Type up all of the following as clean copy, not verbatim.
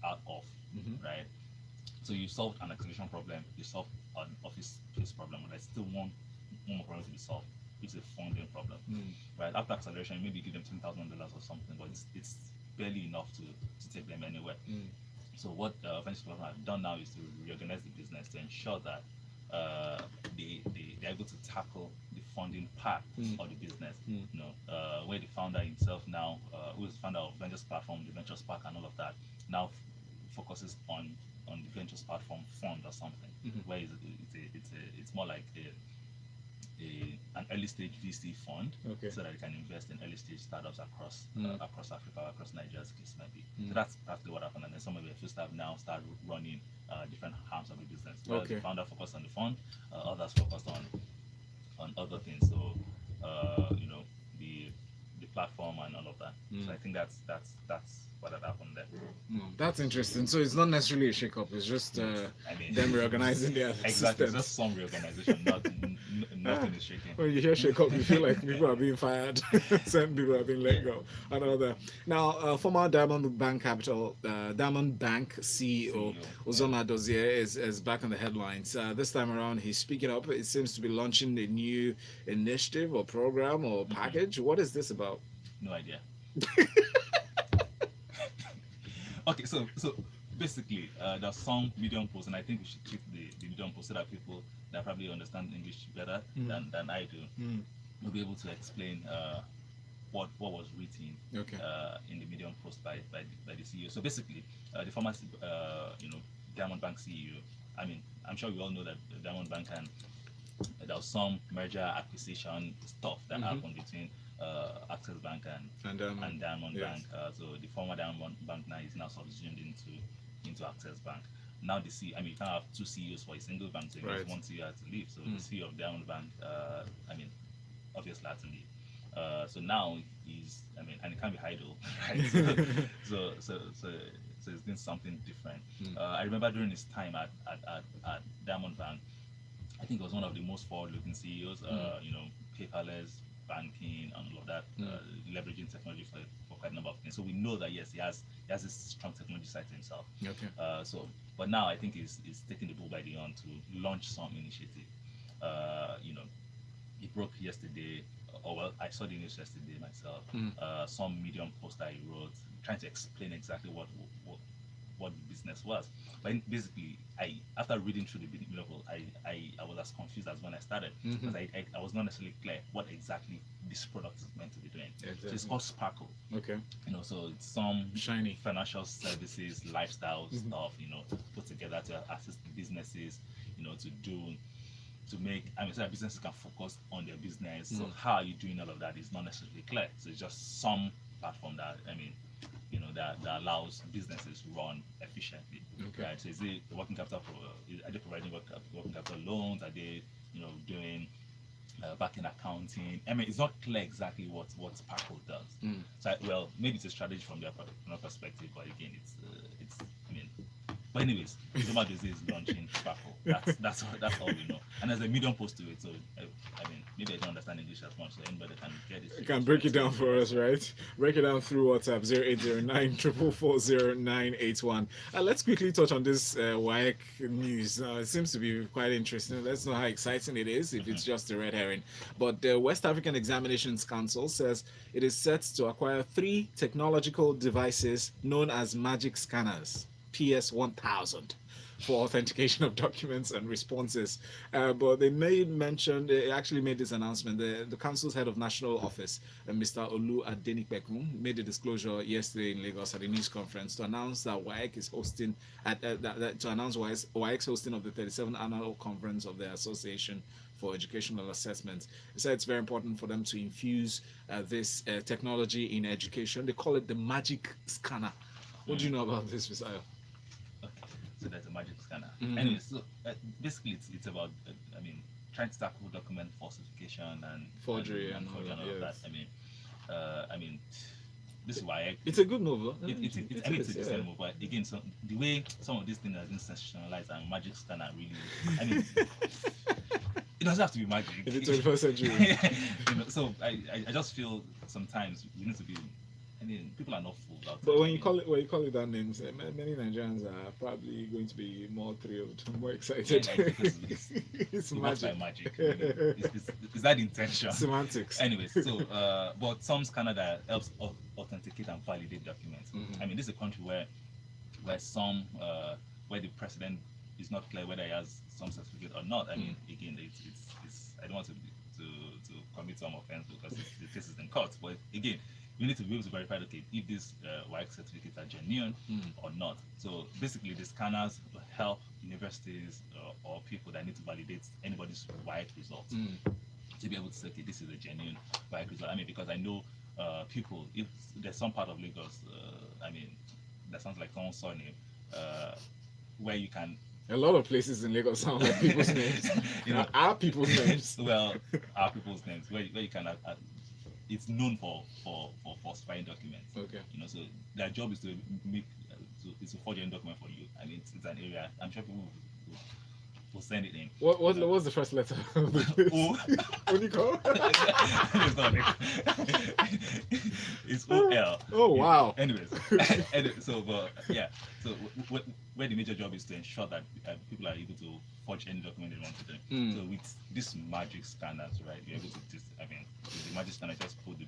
out of, right? So you solved an execution problem, you solved an office space problem, but there's still one more problem to be solved, which is a funding problem, right? After acceleration, maybe you give them $10,000 or something, but it's barely enough to take them anywhere. So what venture capital have done now is to reorganize the business to ensure that they're able to tackle the funding part of the business. Where the founder himself now, who is the founder of Ventures Platform, the Ventures Park, and all of that, now focuses on the Ventures Platform Fund or something, where it's more like an early stage VC fund, so that you can invest in early stage startups across Africa, across Nigeria, as the case might be. So that's practically what happened. And then some of the few staff now start running different arms of the business. Whereas the founder focused on the fund, others focused on other things. So the platform and all of that. So I think that's what had happened there. That's interesting. So it's not necessarily a shake-up. It's just them reorganizing their exactly. systems. It's just some reorganization. Nothing is shaking. When you hear shake-up, you feel like people are being fired, some people are being let go, and all that. Now, former Diamond Bank CEO Uzoma Dozie is back on the headlines. This time around, he's speaking up. It seems to be launching a new initiative or program or package. What is this about? No idea. Okay, so basically, there's some Medium posts, and I think we should treat the Medium post so that people that probably understand English better than I do will be able to explain what was written in the Medium post by the CEO. So basically, the former Diamond Bank CEO. I mean, I'm sure we all know that the Diamond Bank and there was some merger acquisition stuff that happened between Access Bank and Diamond Bank. So the former Diamond Bank now is now subsumed into Access Bank. Now the CEO, I mean, you can't have two CEOs for a single bank, so one CEO had to leave. So the CEO of Diamond Bank, obviously had to leave. So now he's, and it can't be idle, right? So he's doing something different. I remember during his time at Diamond Bank, I think he was one of the most forward-looking CEOs. Paperless banking and all of that, leveraging technology for quite a number of things. So we know that yes, he has this strong technology side to himself. But now I think he's taking the bull by the horn to launch some initiative. It broke yesterday, or well, I saw the news yesterday myself. Some Medium post that he wrote, trying to explain exactly what the business was. But basically, after reading through the Medium post, I was as confused as when I started, because I was not necessarily clear what exactly this product is meant to be doing. So it's called Sparkle. So it's some shiny financial services, lifestyle stuff, put together to assist businesses, to make, so that businesses can focus on their business. So how are you doing all of that is not necessarily clear. So it's just some platform that, that allows businesses to run efficiently. Right? So is it working capital? Are they providing working capital loans? Are they, doing back-end accounting? It's not clear exactly what Sparkle does. So maybe it's a strategy from their perspective, but again, it's. But anyways, Uzoma Dozie is launching Sparkle. That's all we know. And there's a Medium post to it, so maybe I don't understand English as much, so anybody can get it. You can break it down for us, right? Break it down through WhatsApp 0809 Let's quickly touch on this WAEC news. It seems to be quite interesting. Let's know how exciting it is, if it's just a red herring. But the West African Examinations Council says it is set to acquire 3 technological devices known as magic scanners, PS1000, for authentication of documents and responses. But they actually made this announcement. The council's head of national office, Mr. Olu Adenipekun, made a disclosure yesterday in Lagos at a news conference to announce that WAEC is hosting WAEC's hosting of the 37th annual conference of the Association for Educational Assessments. He said it's very important for them to infuse this technology in education. They call it the magic scanner. What do you know about this, Fisayo? So there's a magic scanner. Anyway, so basically it's about trying to tackle document falsification and forgery and all of that. This is why it's a good move. It's a decent move, but again, so the way some of these things are being sensationalized and magic scanner really, it doesn't have to be magic. In the 21st century. So I just feel sometimes we need to be I mean, people are not fools out But there. when you call it that name, many Nigerians are probably going to be more thrilled, more excited. Because It's it works by magic. magic. You know, is that the intention? Semantics. Anyways, so but some scanner that helps authenticate and validate documents. I mean, this is a country where some where the president is not clear whether he has some certificate or not. I mean, again, it's I don't want to commit some offense because the case is in court. But again, you need to be able to verify okay if these WAEC certificates are genuine or not. So basically, the scanners will help universities or people that need to validate anybody's WAEC results to be able to say, okay, this is a genuine WAEC result. I mean, because I know people, if there's some part of Lagos, I mean, that sounds like someone's surname, where you can. A lot of places in Lagos sound like people's names. You know, Our people's names. well, our people's names, where you can. It's known for falsifying documents. Okay. You know, so their job is to make to forge a document for you. I mean, it's an area. I'm sure people will send it in. What's the first letter? O. What do you call? It's not it's OL. Oh wow. Anyways, so but yeah, so where the major job is to ensure that people are able to forge any document they want to do. So with these magic scanners, right, you're able to I mean, the magic scanner just put the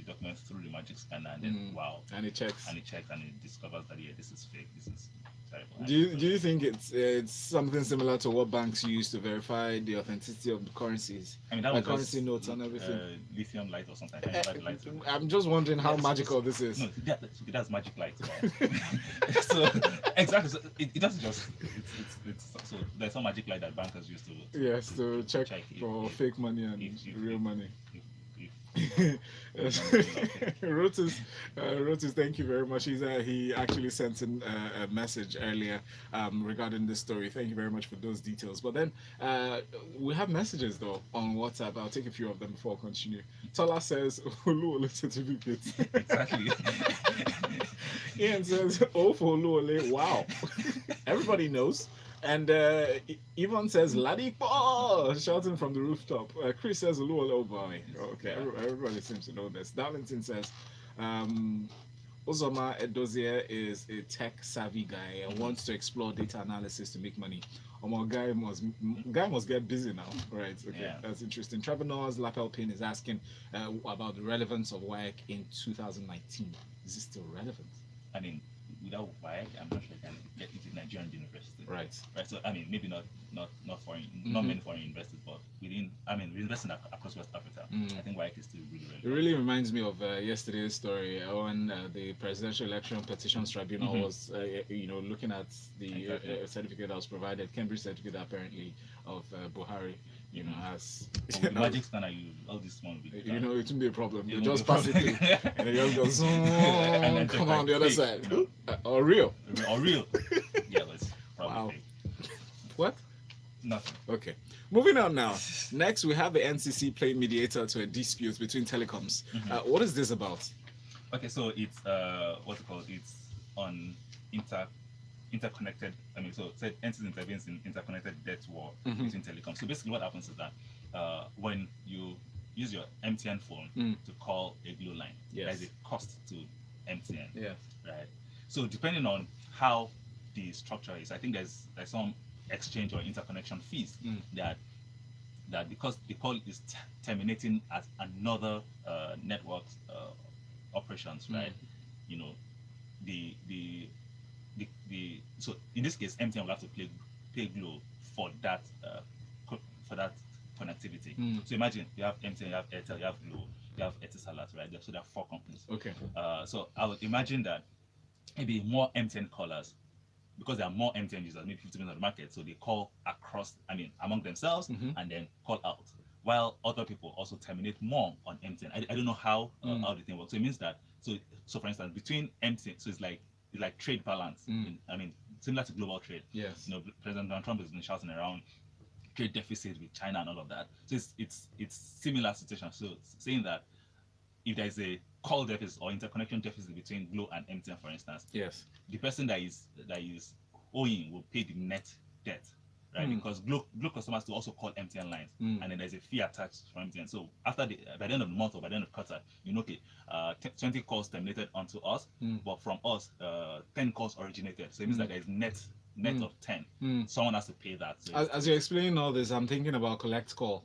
document through the magic scanner and then wow, and it checks and it discovers that yeah, this is fake, this is terrible. Do you think it's something similar to what banks use to verify the authenticity of the currencies? I mean, that like was currency just, notes and everything. Lithium light or something. I'm just wondering how magical this is. No, that's magic light. So exactly, so it doesn't just. It's so there's some magic light that bankers use to. Yes, to check for fake money and real money. Rotus, thank you very much. He actually sent in a message earlier regarding this story. Thank you very much for those details. But then we have messages though on WhatsApp. I'll take a few of them before I continue. Tola says, Oluole certificate. Exactly. Ian says, oh for Oluole. Wow. Everybody knows. And Yvonne says, Ladipo, shouting from the rooftop. Chris says, Oluole, oh boy. Okay, everybody seems to know this. Darlington says, Ozoma Edozie is a tech-savvy guy and wants to explore data analysis to make money. Guy must get busy now. Right, okay, yeah. That's interesting. Trevor Noah's Lapel Pin is asking about the relevance of WAEC in 2019. Is this still relevant? I mean, without WAEC, I'm not sure I can get into Nigerian university. Right. So I mean, maybe not foreign, not many foreign universities, but within. I mean, we're investing across West Africa. I think WAEC is still really relevant. It really reminds me of yesterday's story when the Presidential Election Petitions Tribunal was, looking at the certificate that was provided, Cambridge certificate apparently of Buhari. As magic scanner, all this one will be it wouldn't be a problem. You just pass it through, and it just goes and come on the other side. Or real. Yeah, let's probably fake. What? Nothing. Okay. Moving on now. Next, we have the NCC playing mediator to a dispute between telecoms. What is this about? Okay, so it's what's it called? It's on interconnected. I mean, so NCC intervenes in interconnected debt war between telecoms. So basically, what happens is that when you use your MTN phone to call a Glo line, there's a cost to MTN. Yeah. Right. So depending on how the structure is, I think there's some exchange or interconnection fees that because the call is terminating at another network's operations, right? So in this case, MTN will have to pay Glo for that connectivity. So imagine you have MTN, you have Airtel, you have Glo, you have Etisalat, right? So there are 4 companies. Okay. So I would imagine that maybe more MTN callers, because there are more MTN users, maybe 50% of the market, so they call among themselves and then call out, while other people also terminate more on MTN. I don't know how the thing works. So it means that so for instance, between MTN, so it's like trade balance. Similar to global trade. Yes. President Donald Trump has been shouting around trade deficit with China and all of that. So it's similar situation. So saying that if there is a call deficit or interconnection deficit between Glo and MTN, for instance, yes, the person that is owing will pay the net debt right? Because Glo customers will also call MTN lines, and then there's a fee attached from MTN. So after by the end of the month or by the end of the quarter, you know, okay, 20 calls terminated onto us, but from us, 10 calls originated. So it means that there's net of 10. Someone has to pay that. So as you're explaining all this, I'm thinking about collect call.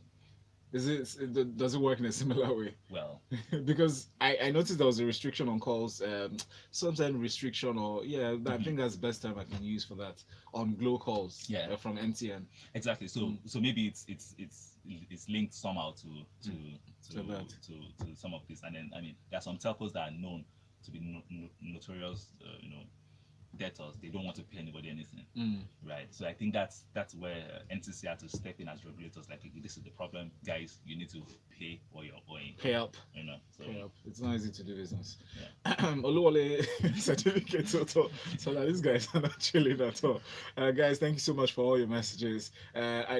Does it work in a similar way? Well, because I noticed there was a restriction on calls, some restriction, or I think that's the best term I can use for that, on Glow calls from MTN. Exactly. So maybe it's linked somehow to some of this, and then I mean there are some telcos that are known to be notorious, debtors. They don't want to pay anybody anything, right? So I think that's where NCC had to step in as regulators. Like, this is the problem, guys. You need to pay what you're owing. Pay up. So pay up. It's not easy to do business. Yeah. Oluwole certificate so that these guys are not chilling at all. Guys, thank you so much for all your messages.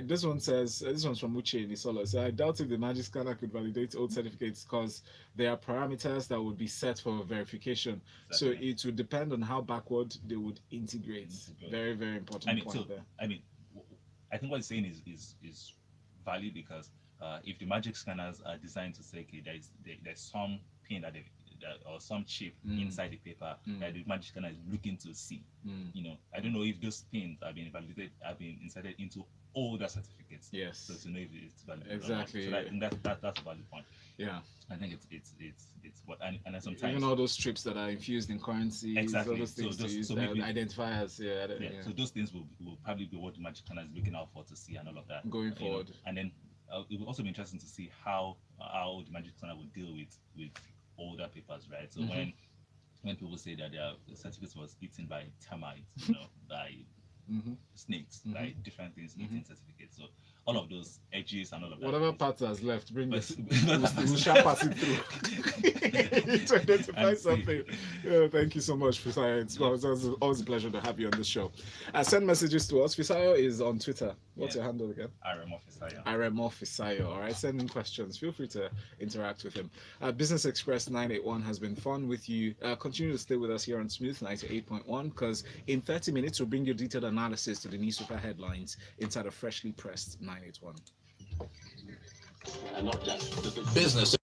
This one says, this one's from Uche in Isolo. So I doubt if the magic scanner could validate old certificates because there are parameters that would be set for verification. Exactly. So it would depend on how backward they would integrate. Very, very important point there. I mean, I think what he's saying is valid because if the magic scanners are designed to say, okay, there's some pin or some chip inside the paper that the magic scanner is looking to see. I don't know if those pins have been validated, have been inserted into older certificates. Yes. So to know if it's valid. Exactly. So I think that's a valid point. Yeah. I think it's what and then sometimes even all those strips that are infused in currency, exactly. all those things to use identifiers. So those things will probably be what the magic scanner is looking out for to see and all of that going forward. And then it will also be interesting to see how the magic scanner will deal with older papers, right? So when people say that their certificate was eaten by termites, by snakes, by different things eating certificates. So all of those edges and all of that. Whatever part has left, bring it. We shall pass it through to identify something. Thank you so much, Fisayo. It's always a pleasure to have you on this show. Send messages to us. Fisayo is on Twitter. What's your handle again? Aruoture Fisayo. All right, send in questions. Feel free to interact with him. Business Express 981 has been fun with you. Continue to stay with us here on Smooth 98.1 because in 30 minutes we'll bring you detailed analysis to the newspaper headlines inside a freshly pressed 981. Business